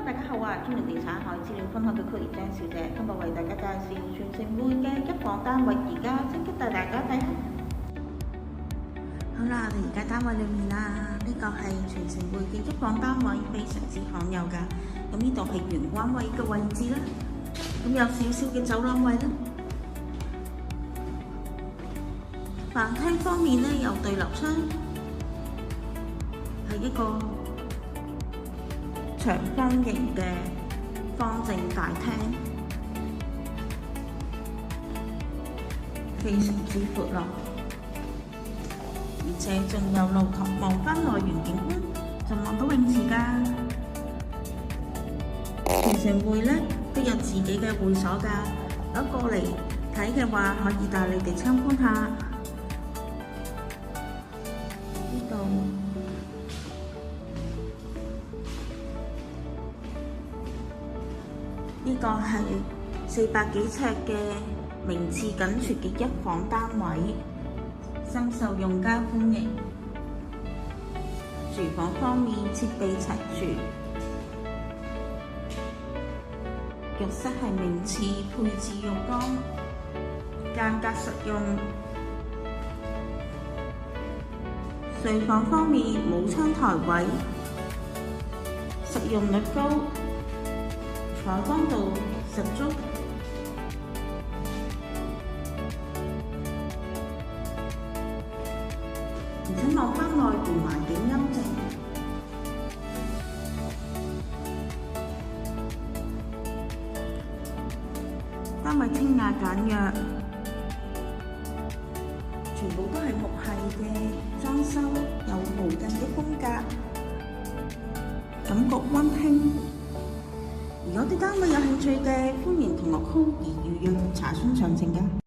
大家好啊！中原地產海資料分享到 Chloe 張小姐，今日為大家介紹全城匯嘅一房單位，而家即刻帶大家睇下。好啦，我哋而家單位裏面啦，呢個係全城匯嘅一房單位，非常之罕有㗎。咁呢度係玄關位嘅位置啦，咁有少少嘅走廊位啦。飯廳方面呢，有對流窗，係一個長方形嘅方正大廳，非常之闊落，而且仲有露台望返內園景觀，就望到泳池㗎。全城匯呢都有自己嘅會所㗎，如果過嚟睇嘅話，可以帶你哋參觀下。呢度呢個係400幾尺嘅名次緊絀嘅一房單位，深受用家歡迎。廚房方面設備齊全，浴室係名次配置浴缸，間隔實用。睡房方面冇窗台位，實用率高，採光度十足。而且望返內園環境陰靜，單位清雅簡約，全部都係木系嘅裝修，有豪近嘅風格，感覺溫馨。如果對單位有興趣嘅，歡迎同我 call 預約查詢詳情㗎。